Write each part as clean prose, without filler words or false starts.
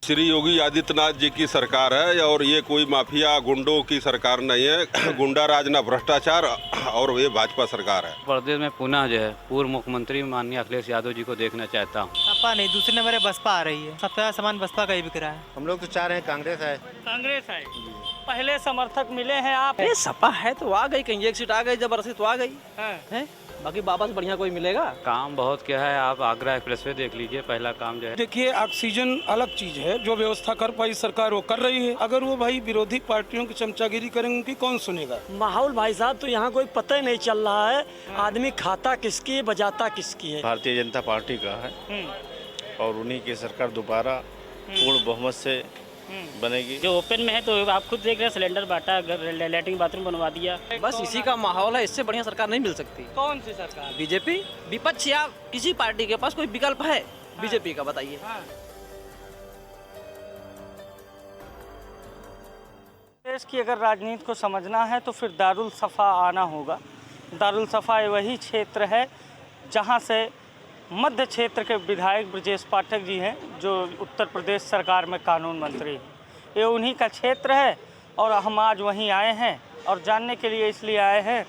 श्री योगी आदित्यनाथ जी की सरकार है और ये कोई माफिया गुंडों की सरकार नहीं है। गुंडा राज न भ्रष्टाचार और ये भाजपा सरकार है। प्रदेश में पुनः जो है पूर्व मुख्यमंत्री माननीय अखिलेश यादव जी को देखना चाहता हूँ। सपा नहीं, दूसरे नंबर है बसपा आ रही है। सबसे ज्यादा सामान बसपा का ही बिक रहा है। हम लोग तो चाह रहे हैं कांग्रेस आए। कांग्रेस आए। पहले समर्थक मिले हैं आप? अरे सपा है तो आ गई, कहीं एक सीट आ गई जबरदस्ती तो आ गई हैं? बाकी वापस बढ़िया कोई मिलेगा। काम बहुत क्या है, आप आगरा एक्सप्रेसवे देख लीजिए, पहला काम जो है। देखिए, ऑक्सीजन अलग चीज है, जो व्यवस्था कर पाई सरकार वो कर रही है। अगर वो भाई विरोधी पार्टियों की चमचागिरी करेंगे उनकी कौन सुनेगा। माहौल भाई साहब तो यहाँ कोई पता ही नहीं चल रहा है। आदमी खाता किसकी है, बजाता किसकी है। भारतीय जनता पार्टी का है और उन्हीं की सरकार दोबारा पूर्ण बहुमत से बनेगी। जो ओपन में है तो आप खुद देख रहे हैं, सिलेंडर बांटा, लैट्रिन बाथरूम बनवा दिया। बस इसी का माहौल है, इससे बढ़िया सरकार नहीं मिल सकती। कौन सी सरकार? बीजेपी विपक्ष या किसी पार्टी के पास कोई विकल्प है बीजेपी का, बताइए। देश की अगर राजनीति को समझना है तो फिर दारुल सफ़ा आना होगा। दारुल सफ़ा वही क्षेत्र है जहाँ से मध्य क्षेत्र के विधायक ब्रजेश पाठक जी हैं, जो उत्तर प्रदेश सरकार में कानून मंत्री हैं। ये उन्हीं का क्षेत्र है और हम आज वहीं आए हैं और जानने के लिए इसलिए आए हैं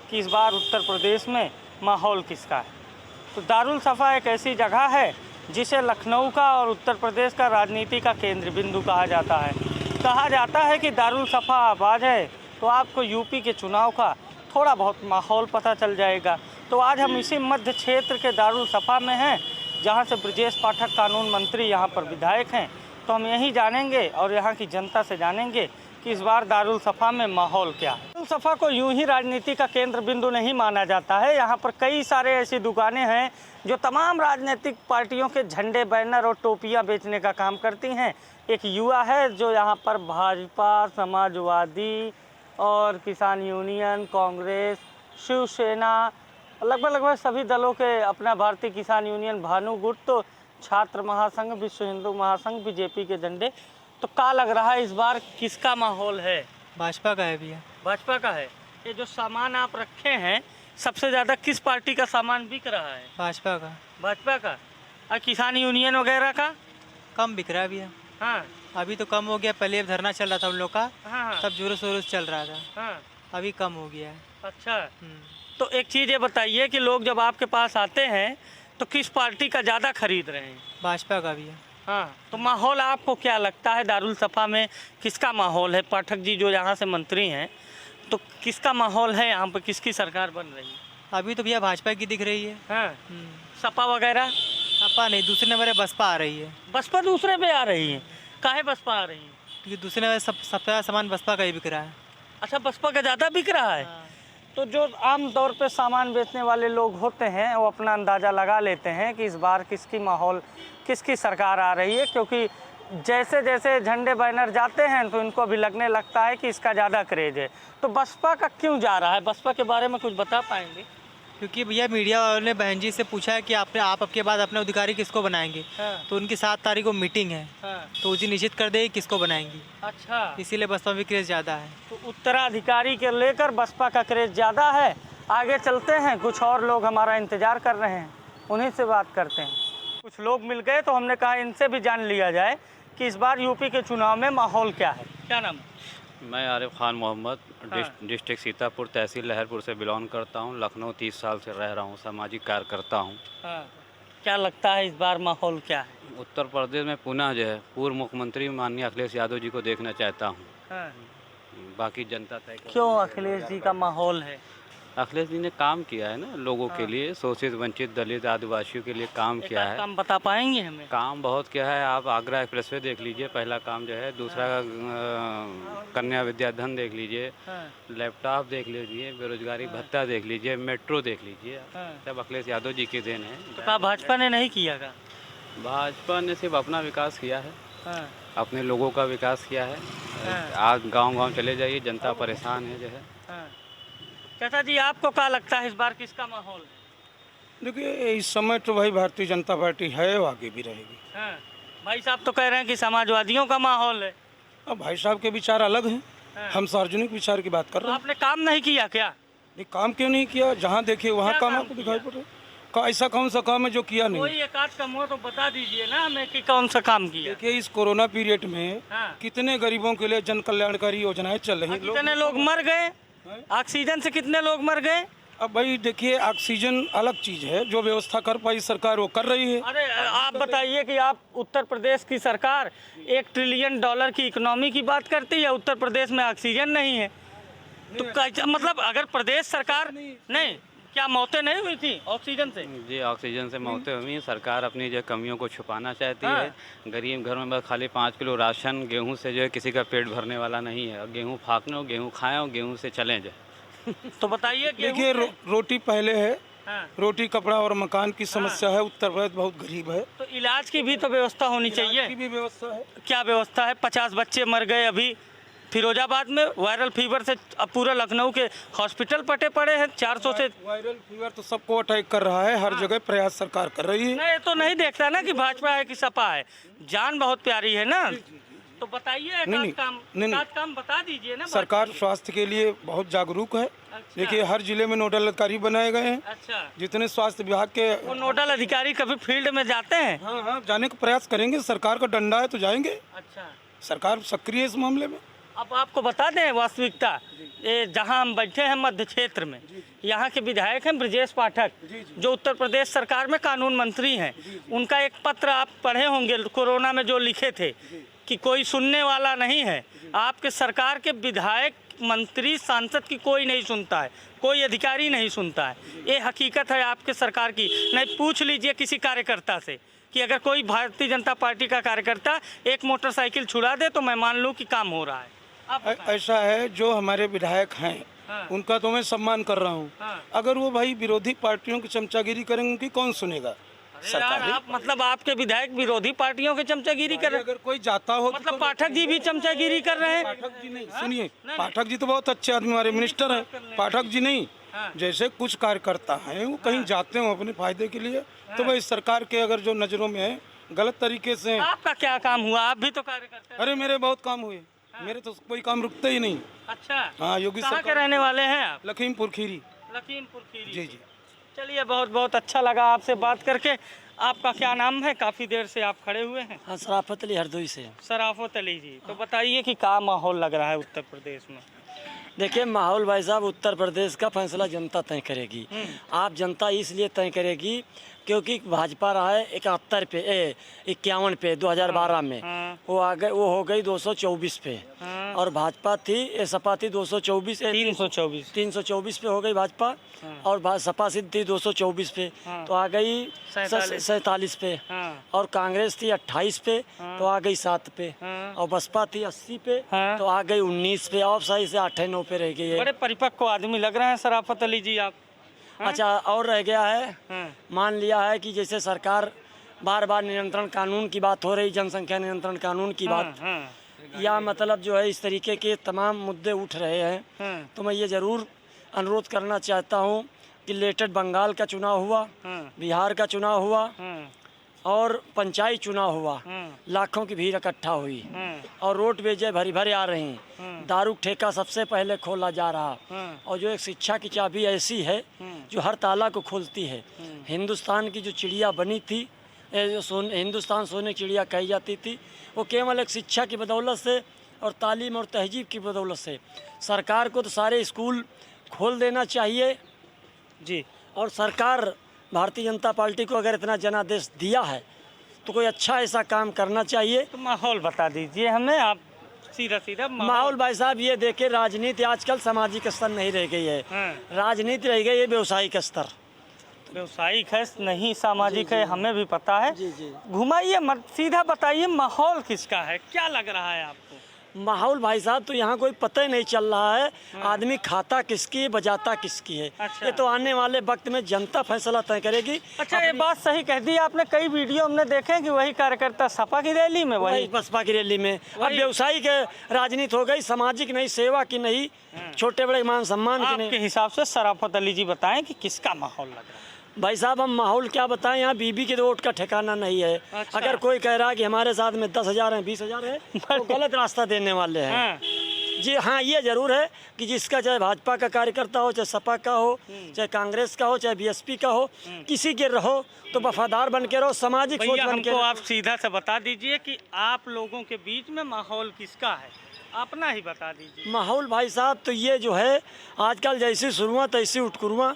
कि इस बार उत्तर प्रदेश में माहौल किसका है। तो दारुल सफ़ा एक ऐसी जगह है जिसे लखनऊ का और उत्तर प्रदेश का राजनीति का केंद्र बिंदु कहा जाता है। कहा जाता है कि दारुल सफ़ा आबाद है तो आपको यूपी के चुनाव का थोड़ा बहुत माहौल पता चल जाएगा। तो आज हम इसी मध्य क्षेत्र के दारुल सफ़ा में हैं, जहां से ब्रजेश पाठक कानून मंत्री यहां पर विधायक हैं। तो हम यही जानेंगे और यहां की जनता से जानेंगे कि इस बार दारुल सफ़ा में माहौल क्या है। दारुल सफ़ा को यूं ही राजनीति का केंद्र बिंदु नहीं माना जाता है। यहाँ पर कई सारे ऐसी दुकानें हैं जो तमाम राजनीतिक पार्टियों के झंडे, बैनर और टोपियाँ बेचने का काम करती हैं। एक युवा है जो यहाँ पर भाजपा, समाजवादी और किसान यूनियन, कांग्रेस, शिवसेना, लगभग सभी दलों के, अपना भारतीय किसान यूनियन, भानु गुट, तो छात्र महासंघ, विश्व हिंदू महासंघ, बीजेपी के झंडे। तो क्या लग रहा है इस बार किसका माहौल है? भाजपा का है भैया। भाजपा का है। ये जो सामान आप रखे हैं, सबसे ज़्यादा किस पार्टी का सामान बिक रहा है? भाजपा का। भाजपा का। और किसान यूनियन वगैरह का कम बिक रहा है भैया। हाँ अभी तो कम हो गया, पहले धरना चल रहा था उन लोग का, हाँ तब जोरों शोरों से चल रहा था। हाँ। अभी कम हो गया है। अच्छा, तो एक चीज़ ये बताइए कि लोग जब आपके पास आते हैं तो किस पार्टी का ज़्यादा खरीद रहे हैं? भाजपा का भैया। हाँ, तो माहौल आपको क्या लगता है दारुल सफ़ा में किसका माहौल है? पाठक जी जो यहाँ से मंत्री हैं, तो किसका माहौल है यहाँ पर, किसकी सरकार बन रही है? अभी तो भैया भाजपा की दिख रही है। हाँ, सपा वगैरह? सपा नहीं, दूसरे नंबर है बसपा आ रही है। बसपा दूसरे पे आ रही है। काहे बसपा आ रही है? क्योंकि दूसरे नंबर सबसे ज्यादा सामान बसपा का ही बिक रहा है। अच्छा, बसपा का ज़्यादा बिक रहा है। तो जो आम तौर पे सामान बेचने वाले लोग होते हैं वो अपना अंदाज़ा लगा लेते हैं कि इस बार किसकी माहौल, किसकी सरकार आ रही है, क्योंकि जैसे जैसे झंडे बैनर जाते हैं तो इनको भी लगने लगता है कि इसका ज़्यादा क्रेज है। तो बसपा का क्यों जा रहा है? बसपा के बारे में कुछ बता पाएंगे? क्योंकि भैया मीडिया वालों ने बहन जी से पूछा है कि आप आपके बाद अपने अधिकारी किसको बनाएंगे। हाँ। तो उनकी 7 तारीख को मीटिंग है। हाँ। तो उसी निश्चित कर देगी किसको बनाएंगी। अच्छा, इसीलिए बसपा में क्रेज ज़्यादा है। तो उत्तराधिकारी के लेकर बसपा का क्रेज ज़्यादा है। आगे चलते हैं, कुछ और लोग हमारा इंतज़ार कर रहे हैं, उन्हीं से बात करते हैं। कुछ लोग मिल गए तो हमने कहा इनसे भी जान लिया जाए कि इस बार यूपी के चुनाव में माहौल क्या है। क्या नाम है? मैं आरिफ खान मोहम्मद, डिस्ट्रिक्ट सीतापुर, तहसील लहरपुर से बिलोंग करता हूँ। लखनऊ 30 साल से रह रहा हूँ, सामाजिक कार्य करता हूँ। हाँ। क्या लगता है इस बार माहौल क्या है? उत्तर प्रदेश में पुनः जो है पूर्व मुख्यमंत्री माननीय अखिलेश यादव जी को देखना चाहता हूँ। हाँ। बाकी जनता तय करेगी। क्यों अखिलेश जी का माहौल है? अखिलेश जी ने काम किया है ना लोगों के लिए, शोषित, वंचित, दलित, आदिवासियों के लिए काम किया है। काम बता पाएंगे हमें? काम बहुत क्या है, आप आगरा एक्सप्रेसवे देख लीजिए, पहला काम जो है। दूसरा कन्या विद्याधन देख लीजिए, लैपटॉप देख लीजिए, बेरोजगारी भत्ता देख लीजिए, मेट्रो देख लीजिए। सब अखिलेश यादव जी के देन है। तो क्या भाजपा ने नहीं किया का? भाजपा ने सिर्फ अपना विकास किया है, अपने लोगों का विकास किया है। आज गांव-गांव चले जाइए, जनता परेशान है जो है। चाचा जी, आपको क्या लगता है इस बार किसका माहौल है? देखिए, इस समय तो भाई भारतीय जनता पार्टी है, वो आगे भी रहेगी। भाई साहब तो कह रहे हैं कि समाजवादियों का माहौल है। अब भाई साहब के विचार अलग हैं, हम सार्वजनिक विचार की बात कर रहे हैं। आपने काम नहीं किया क्या? ये काम क्यों नहीं किया? जहाँ देखिए वहाँ काम आपको दिखाई पड़ रहा है। ऐसा कौन सा काम है जो किया नहीं? कोई एक आध काम हो तो बता दीजिए ना हमें कि कौन सा काम किया। देखिए इस कोरोना पीरियड में हाँ। कितने गरीबों के लिए जन कल्याणकारी योजनाएं चल रही हैं। कितने लोग मर गए, ऑक्सीजन से कितने लोग मर गए। अब भाई देखिए ऑक्सीजन अलग चीज है, जो व्यवस्था कर पाई सरकार वो कर रही है। अरे आप बताइए कि आप उत्तर प्रदेश की सरकार $1 ट्रिलियन की इकोनॉमी की बात करती है, उत्तर प्रदेश में ऑक्सीजन नहीं है तो मतलब अगर प्रदेश सरकार नहीं, क्या मौतें नहीं हुई थी ऑक्सीजन से? जी ऑक्सीजन से मौतें हुई। सरकार अपनी जो कमियों को छुपाना चाहती है। गरीब घर में बस खाली 5 किलो राशन गेहूं से जो है किसी का पेट भरने वाला नहीं है। गेहूं फाँकने हो, गेहूं खाएं और गेहूं से चलें जाए। तो बताइए कि देखिए रोटी पहले है, हाँ। रोटी कपड़ा और मकान की समस्या है। उत्तर प्रदेश बहुत गरीब है, तो इलाज की भी तो व्यवस्था होनी चाहिए। की भी व्यवस्था है। क्या व्यवस्था है? 50 बच्चे मर गए अभी फिरोजाबाद में वायरल फीवर से। अब पूरा लखनऊ के हॉस्पिटल पटे पड़े हैं। 400 से वायरल फीवर तो सबको अटैक कर रहा है, हर जगह प्रयास सरकार कर रही है। नहीं तो नहीं देखता ना कि भाजपा है कि सपा है। जान बहुत प्यारी है ना, तो बताइए एक आध काम बता दीजिए ना। सरकार स्वास्थ्य के लिए बहुत जागरूक है। देखिए हर जिले में नोडल अधिकारी बनाए गए हैं। अच्छा, जितने स्वास्थ्य विभाग के वो नोडल अधिकारी कभी फील्ड में जाते हैं? हाँ जाने का प्रयास करेंगे। सरकार का डंडा है तो जाएंगे। अच्छा, सरकार सक्रिय है इस मामले में। अब आपको बता दें वास्तविकता, ये जहां हम बैठे हैं मध्य क्षेत्र में, यहाँ के विधायक हैं ब्रजेश पाठक, जो उत्तर प्रदेश सरकार में कानून मंत्री हैं। उनका एक पत्र आप पढ़े होंगे कोरोना में जो लिखे थे कि कोई सुनने वाला नहीं है। आपके सरकार के विधायक, मंत्री, सांसद की कोई नहीं सुनता है, कोई अधिकारी नहीं सुनता है। ये हकीकत है आपके सरकार की। नहीं पूछ लीजिए किसी कार्यकर्ता से कि अगर कोई भारतीय जनता पार्टी का कार्यकर्ता एक मोटरसाइकिल छुड़ा दे तो मैं मान लूँ कि काम हो रहा है। ऐसा है, जो हमारे विधायक हैं उनका तो मैं सम्मान कर रहा हूँ। अगर वो भाई विरोधी पार्टियों की चमचागिरी करेंगे उनकी कौन सुनेगा? सरकार आप मतलब आपके विधायक विरोधी पार्टियों की चमचागिरी कर रहे हैं? अगर कोई जाता हो मतलब पाठक जी भी चमचागिरी कर रहे हैं? पाठक जी नहीं, सुनिए, पाठक जी तो बहुत अच्छे आदमी, हमारे मिनिस्टर हैं। पाठक जी नहीं, जैसे कुछ कार्यकर्ता हैं वो कहीं जाते हो अपने फायदे के लिए, तो भाई सरकार के अगर जो नजरों में है गलत तरीके से। आपका क्या काम हुआ? आप भी तो कार्यकर्ता हैं। अरे मेरे बहुत काम हुए, मेरे तो कोई काम रुकते ही नहीं। अच्छा, हाँ योगी कहाँ के रहने वाले हैं आप? लखीमपुर खीरी। लखीमपुर खीरी। जी जी। चलिए बहुत बहुत अच्छा लगा आपसे बात करके। आपका क्या नाम है? काफ़ी देर से आप खड़े हुए हैं। हाँ, शराफत अली हरदोई से। शराफत अली जी, तो बताइए कि क्या माहौल लग रहा है उत्तर प्रदेश में? देखिए माहौल भाई साहब, उत्तर प्रदेश का फैसला जनता तय करेगी। आप जनता इसलिए तय करेगी क्योंकि भाजपा रहा है 71 पे 51 पे 2012 में, वो आ गए, वो हो गई 224 पे। और भाजपा थी, सपा थी 224 324 पे हो गई भाजपा। और सपा सिद्ध थी 224 पे, तो आ गई 47 पे। और कांग्रेस थी 28 पे, तो आ गई 7 पे। और बसपा थी 80 पे, तो आ गई 19 पे। और सही से 8-9 पे रह गई है। बड़े परिपक्व आदमी लग रहे हैं शराफत अली जी आप। अच्छा, और रह गया है, मान लिया है कि जैसे सरकार बार बार नियंत्रण कानून की बात हो रही, जनसंख्या नियंत्रण कानून की बात, या मतलब जो है इस तरीके के तमाम मुद्दे उठ रहे हैं, तो मैं ये ज़रूर अनुरोध करना चाहता हूँ कि लेटेड बंगाल का चुनाव हुआ, बिहार का चुनाव हुआ और पंचायत चुनाव हुआ, लाखों की भीड़ इकट्ठा हुई और रोड बेजे भरी भरी आ रही। दारू ठेका सबसे पहले खोला जा रहा, और जो एक शिक्षा की चाबी ऐसी है जो हर ताला को खोलती है। हिंदुस्तान की जो चिड़िया बनी थी, जो हिंदुस्तान सोने चिड़िया कही जाती थी, वो केवल एक शिक्षा की बदौलत से और तालीम और तहजीब की बदौलत से। सरकार को तो सारे स्कूल खोल देना चाहिए जी। और सरकार, भारतीय जनता पार्टी को अगर इतना जनादेश दिया है तो कोई अच्छा ऐसा काम करना चाहिए। तो माहौल बता दीजिए हमें आप, सीधा माहौल भाई साहब ये देखे, राजनीति आजकल सामाजिक स्तर नहीं रह गई है, राजनीति रह गई है व्यावसायिक स्तर। व्यवसायिक है नहीं सामाजिक है, हमें भी पता है। जी जी। घुमाइए मत, सीधा बताइए माहौल किसका है, क्या लग रहा है आपको? माहौल भाई साहब तो यहाँ कोई पता ही नहीं चल रहा है, आदमी खाता किसकी है, बजाता किसकी है। अच्छा। ये तो आने वाले वक्त में जनता फैसला तय करेगी। अच्छा, ये बात सही कह दी आपने। कई वीडियो हमने देखे कि वही कार्यकर्ता सपा की रैली में, वही बसपा की रैली में। अब व्यवसायिक राजनीति हो गई, सामाजिक नहीं, सेवा की नहीं, छोटे बड़े मान सम्मान की नहीं। आपके हिसाब से शराफत अली जी बताएं कि किसका माहौल लग रहा है? भाई साहब हम माहौल क्या बताएं, यहाँ बीबी के वोट का ठिकाना नहीं है। अच्छा। अगर कोई कह रहा है कि हमारे साथ में 10,000 है, 20,000 है, तो गलत रास्ता देने वाले हैं। जी हाँ, ये जरूर है कि जिसका चाहे भाजपा का कार्यकर्ता हो, चाहे सपा का हो, चाहे कांग्रेस का हो, चाहे बीएसपी का हो, किसी के रहो तो वफादार बन के रहो, सामाजिक सोच भैया बन के हमको रहो। आप सीधा से बता दीजिए कि आप लोगों के बीच में माहौल किसका है, अपना ही बता दीजिए। माहौल भाई साहब तो ये जो है आजकल जैसी शुरुआ तैसी उठकुरुआ।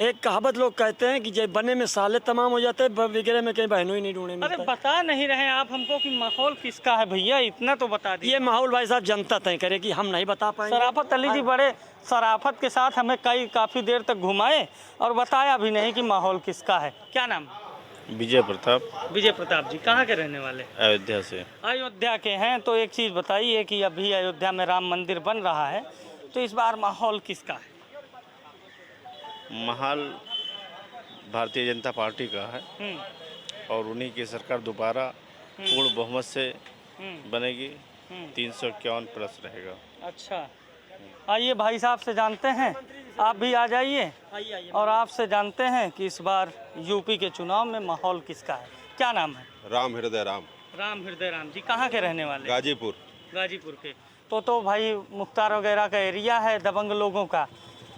एक कहावत लोग कहते हैं कि जब बने में साले तमाम हो जाते हैं, बिगड़े में कहीं बहनों ही नहीं ढूंढे अरे मिलता। बता नहीं रहे आप हमको कि माहौल किसका है भैया, इतना तो बता दीजिए। ये माहौल भाई साहब जनता तय करेगी, हम नहीं बता पाएंगे। शराफत अली जी बड़े शराफत के साथ हमें काफ़ी देर तक घुमाए और बताया भी नहीं कि माहौल किसका है। क्या नाम है? विजय प्रताप, विजय प्रताप जी। कहाँ के रहने वाले? अयोध्या से। अयोध्या के हैं। तो एक चीज़ बताइए कि अभी अयोध्या में राम मंदिर बन रहा है, तो इस बार माहौल किसका है? माहौल भारतीय जनता पार्टी का है और उन्हीं की सरकार दोबारा पूर्ण बहुमत से बनेगी। 351 प्लस रहेगा। अच्छा, आइए भाई साहब से जानते हैं, आप भी आ जाइए और आपसे जानते हैं कि इस बार यूपी के चुनाव में माहौल किसका है। क्या नाम है? राम हृदय राम, राम हृदय राम जी। कहाँ के रहने वाले? गाजीपुर। गाजीपुर के। तो भाई मुख्तार वगैरह का एरिया है, दबंग लोगों का।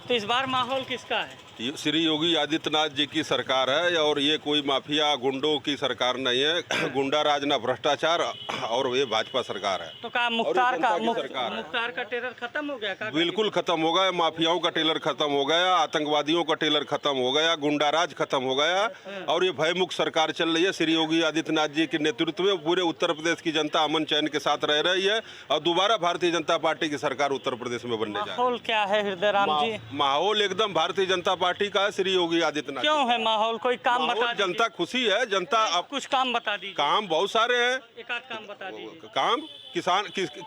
तो इस बार माहौल किसका है? श्री योगी आदित्यनाथ जी की सरकार है और ये कोई माफिया गुंडों की सरकार नहीं है। गुंडा राज ना भ्रष्टाचार, और ये भाजपा सरकार है। तो क्या मुख्तार का सरकार है। मुख्तार का टेरर खत्म हो गया? का बिल्कुल खत्म हो गया। माफियाओं का टेलर खत्म हो गया, आतंकवादियों का टेलर खत्म हो गया, गुंडा राज खत्म हो गया और ये भयमुक्त सरकार चल रही है। श्री योगी आदित्यनाथ जी के नेतृत्व में पूरे उत्तर प्रदेश की जनता अमन चैन के साथ रह रही है और दोबारा भारतीय जनता पार्टी की सरकार उत्तर प्रदेश में बनने जा रही है। माहौल क्या है हृदय राम जी? माहौल एकदम भारतीय जनता पार्टी का है, श्री योगी आदित्यनाथ। क्यों है माहौल? कोई काम बता दीजिए। जनता खुशी है, जनता अब कुछ काम बता दीजिए। काम बहुत सारे हैं। एक आध काम बता दीजिए। काम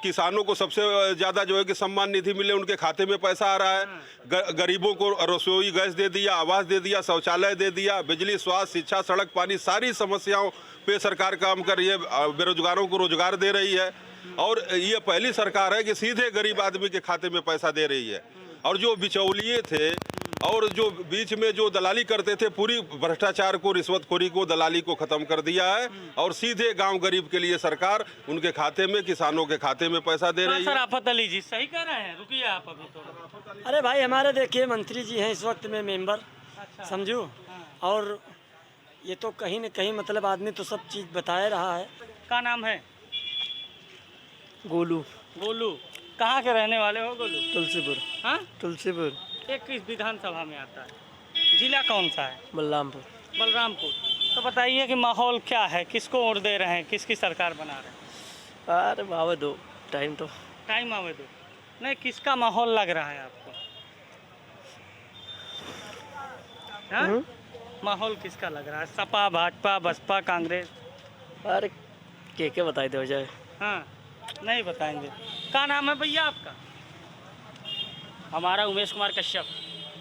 किसानों को सबसे ज्यादा जो है कि सम्मान निधि मिले, उनके खाते में पैसा आ रहा है। गरीबों को रसोई गैस दे दिया, आवास दे दिया, शौचालय दे दिया, बिजली, स्वास्थ्य, शिक्षा, सड़क, पानी, सारी समस्याओं पे सरकार काम कर रही है। बेरोजगारों को रोजगार दे रही है और ये पहली सरकार है कि सीधे गरीब आदमी के खाते में पैसा दे रही है। और जो बिचौलिए थे और जो बीच में जो दलाली करते थे, पूरी भ्रष्टाचार को, रिश्वतखोरी को, दलाली को खत्म कर दिया है और सीधे गांव गरीब के लिए सरकार उनके खाते में, किसानों के खाते में पैसा दे रही है। शराफत अली जी सही कह रहे हैं, रुकिए आप अभी थोड़ा। अरे भाई हमारे देखिए मंत्री जी हैं इस वक्त में मेंबर, समझो। और ये तो कहीं न कहीं मतलब आदमी तो सब चीज़ बताए रहा है। क्या नाम है? गोलू। गोलू। कहाँ के रहने वाले हो गोलू? तुलसीपुर। हाँ, तुलसीपुर। एक किस विधानसभा में आता है? जिला कौन सा है? बलरामपुर। बलरामपुर। तो बताइए कि माहौल क्या है, किसको वोट दे रहे हैं, किसकी सरकार बना रहे हैं? अरे बाबा दो टाइम तो टाइम आवे दो। नहीं, किसका माहौल लग रहा है आपको? हाँ? माहौल किसका लग रहा है? सपा, भाजपा, बसपा, कांग्रेस? अरे के बताई दो जाए। हाँ, नहीं बताएंगे। क्या नाम है भैया आपका? हमारा उमेश कुमार कश्यप।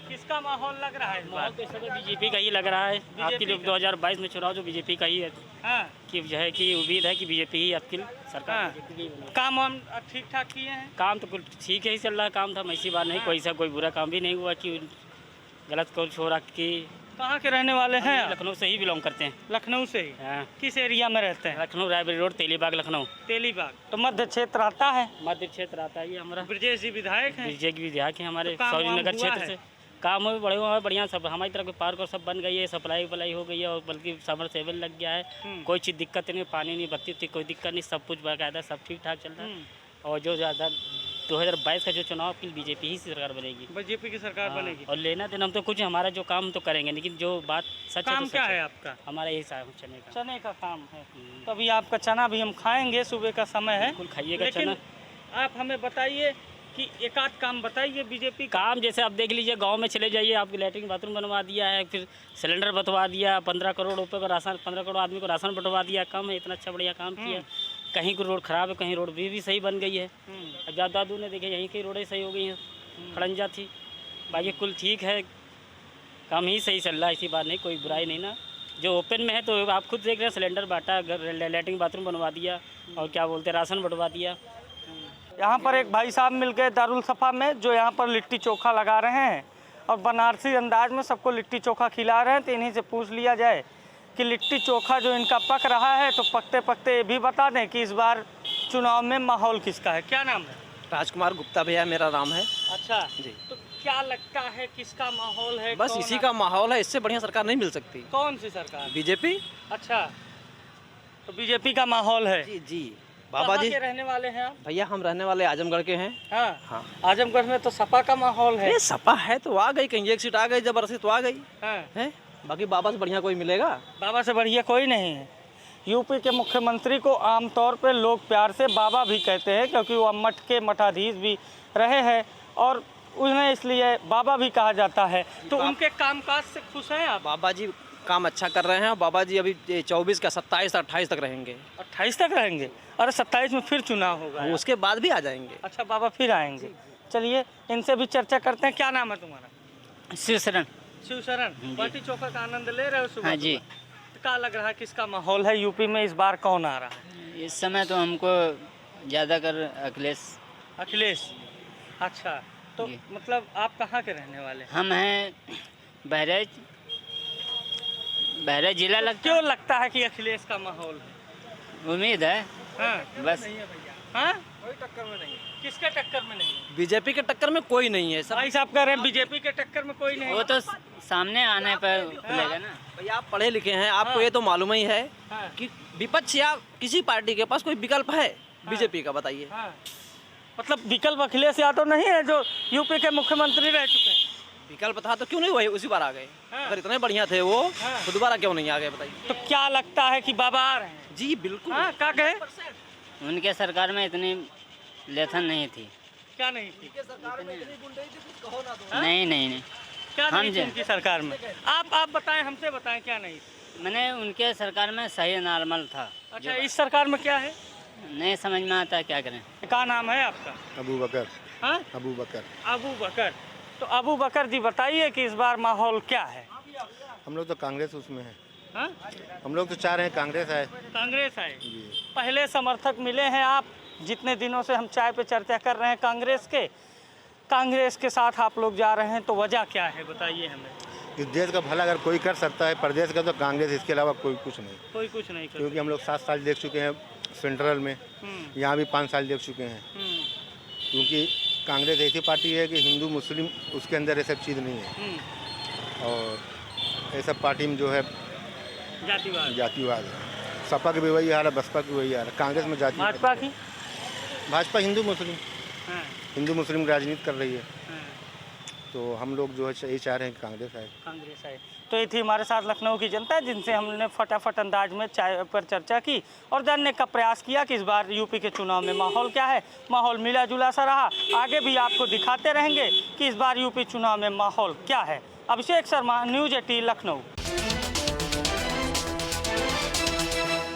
किसका माहौल लग रहा है इस बार? तो इस समय बीजेपी का ही लग रहा है। आपकी जो 2022 में चुनाव जो बीजेपी का ही है हाँ, कि जो है कि उम्मीद है कि बीजेपी ही आपकी सरकार हाँ। BJP की ही बनेगी। काम वाम ठीक ठाक किए हैं? काम तो कुछ ठीक ही चल रहा है। काम था, ऐसी बात नहीं, कोई सा कोई बुरा काम भी नहीं हुआ कि गलत कुछ हो रहा कि। कहाँ के रहने वाले हैं आप? लखनऊ से ही बिलोंग करते हैं। लखनऊ से ही? हाँ। किस एरिया में रहते हैं? लखनऊ रायबरेली रोड, तेलीबाग, लखनऊ। तेलीबाग। तो मध्य क्षेत्र आता है? मध्य क्षेत्र आता है ये हमारा। ब्रजेश जी विधायक हैं? बीजेपी विधायक है हमारे तो काम वाम सौरीनगर हुआ क्षेत्र है? से। काम हुए बड़े हुए बढ़िया, सब हमारी तरफ के पार्क और सब बन गई है, सप्लाई वप्लाई हो गई है और बल्कि समर सेवल लग गया है। कोई चीज़ दिक्कत नहीं, पानी नहीं, बत्ती थी, कोई दिक्कत नहीं, सब कुछ बाकायदा सब ठीक ठाक चल रहा है। और जो ज़्यादा 2022 का जो चुनाव की बीजेपी ही सरकार बनेगी। बीजेपी की सरकार बनेगी। और लेना देना हम तो कुछ हमारा जो काम तो करेंगे, लेकिन जो बात सच है काम तो क्या सच है आपका? हमारा यही चने का। चने का काम है। तो अभी आपका चना भी हम खाएंगे, सुबह का समय है। बिल्कुल खाइएगा लेकिन चना। आप हमें बताइए कि एक आध काम बताइए बीजेपी का। काम जैसे आप देख लीजिए, गांव में चले जाइए, आपकी लैट्रिन बाथरूम बनवा दिया है, फिर सिलेंडर बंटवा दिया, 15 करोड़ रुपए का राशन, 15 करोड़ आदमी को राशन बंटवा दिया। कम है, इतना अच्छा बढ़िया काम किया। कहीं को रोड खराब है, कहीं रोड भी सही बन गई है। अब ज़्यादा दूर ने देखे, यहीं की रोडें सही हो गई हैं, खड़ंजा थी। बाकी कुल ठीक है, काम ही सही चल रहा है, ऐसी बात नहीं, कोई बुराई नहीं ना। जो ओपन में है तो आप खुद देख रहे हैं, सिलेंडर बांटा, लैट्रिन बाथरूम बनवा दिया और क्या बोलते हैं राशन बंटवा दिया। यहाँ पर एक भाई साहब मिल गए दारुल सफ़ा में, जो यहाँ पर लिट्टी चोखा लगा रहे हैं और बनारसी अंदाज में सबको लिट्टी चोखा खिला रहे हैं। तो इन्हीं से पूछ लिया जाए कि लिट्टी चोखा जो इनका पक रहा है, तो पकते पकते ये भी बता दें कि इस बार चुनाव में माहौल किसका है। क्या नाम है? राजकुमार गुप्ता भैया मेरा नाम है अच्छा जी। तो क्या लगता है किसका माहौल है? बस कौन इसी का माहौल है, इससे बढ़िया सरकार नहीं मिल सकती। कौन सी सरकार? बीजेपी। अच्छा, तो बीजेपी का माहौल है। जी जी। बाबा जी कहाँ के रहने वाले हैं आप? भैया हम रहने वाले आजमगढ़ के हैं। हाँ हाँ। आजमगढ़ में तो सपा का माहौल है। अरे सपा है तो आ गई, कहीं एक सीट आ गई जबरदस्ती तो आ गई हाँ। है, बाकी बाबा से बढ़िया कोई मिलेगा? बाबा से बढ़िया कोई नहीं है। यूपी के मुख्यमंत्री को आमतौर पे लोग प्यार से बाबा भी कहते हैं, क्योंकि वो मठ के मठाधीश भी रहे हैं और उन्हें इसलिए बाबा भी कहा जाता है। तो उनके कामकाज से खुश हैं आप? बाबा जी काम अच्छा कर रहे हैं। बाबा जी अभी 24 का 27 28 तक रहेंगे। 28 तक रहेंगे? अरे 27 में फिर चुनाव होगा यार। उसके बाद भी आ जाएंगे। अच्छा, बाबा फिर आएंगे। चलिए इनसे भी चर्चा करते हैं। क्या नाम है तुम्हारा? शिवशरण। शिवशरण। बाटी चोखा का आनंद ले रहे हो सुबह? हाँ जी। तो क्या लग रहा है किसका माहौल है यूपी में, इस बार कौन आ रहा है? इस समय तो हमको ज़्यादातर अखिलेश। अखिलेश। अच्छा, तो जी। मतलब आप कहाँ के रहने वाले हैं? हम हैं बहराइच जिला लगता क्यों लगता है कि अखिलेश का माहौल है? है। उम्मीद है हाँ। बस। हाँ? किसके टक्कर में नहीं? बीजेपी के टक्कर में कोई नहीं है सब। भाई साहब कह रहे हैं बीजेपी के टक्कर में कोई नहीं। वो तो सामने आने पर खुलेगा ना। भैया आप पढ़े लिखे हैं, आपको ये तो मालूम ही है हाँ। कि विपक्ष या किसी पार्टी के पास कोई विकल्प है बीजेपी का, बताइए। हाँ। मतलब विकल्प अखिलेश यादव नहीं है जो यूपी के मुख्यमंत्री रह चुके हैं? विकल्प था तो क्यों नहीं वही उसी बार आ गए? हाँ। अगर इतने बढ़िया थे वो हाँ। तो दोबारा क्यों नहीं आ गए, बताइए। तो क्या लगता है कि बाबा आ रहे हैं? जी बिल्कुल। हाँ, क्या कहे? उनके सरकार में इतनी लेथन नहीं थी। क्या नहीं थी? नहीं नहीं नहीं। क्या हम नहीं थी जे- उनकी सरकार में? आप बताएं, हमसे बताएं क्या नहीं थी? मैंने उनके सरकार में सही नॉर्मल था। अच्छा, इस सरकार में क्या है? नहीं समझ में आता क्या करें। क्या नाम है आपका? अबू बकर। हाँ? अबू बकर। अबू बकर। तो अबू बकर जी बताइए कि इस बार माहौल क्या है? हम लोग तो कांग्रेस उसमें है। हाँ? हम लोग तो चाह रहे हैं कांग्रेस आए। कांग्रेस आए। जी। पहले समर्थक मिले हैं आप, जितने दिनों से हम चाय पे चर्चा कर रहे हैं कांग्रेस के साथ आप लोग जा रहे हैं, तो वजह क्या है बताइए हमें। इस देश का भला अगर कोई कर सकता है प्रदेश का तो कांग्रेस, इसके अलावा कोई कुछ नहीं। कोई कुछ नहीं कर क्योंकि हम लोग 7 साल देख चुके हैं सेंट्रल में, यहाँ भी 5 साल देख चुके हैं। क्योंकि कांग्रेस ऐसी पार्टी है कि हिंदू मुस्लिम उसके अंदर ये सब चीज़ नहीं है। और ये सब पार्टी में जो है जातिवाद है। सपा की भी वही हाल है, बसपा की वही हाल है, कांग्रेस में जाति। भाजपा की? भाजपा हिंदू मुस्लिम हाँ। हिंदू मुस्लिम राजनीति कर रही है। हाँ। तो हम लोग जो है ये चाह रहे हैं कि कांग्रेस आए। कांग्रेस आए। तो ये थी हमारे साथ लखनऊ की जनता, जिनसे हमने फटाफट अंदाज में चाय पर चर्चा की और जानने का प्रयास किया कि इस बार यूपी के चुनाव में माहौल क्या है। माहौल मिला जुला सा रहा, आगे भी आपको दिखाते रहेंगे कि इस बार यूपी चुनाव में माहौल क्या है। अभिषेक शर्मा, न्यूज़ 18 लखनऊ।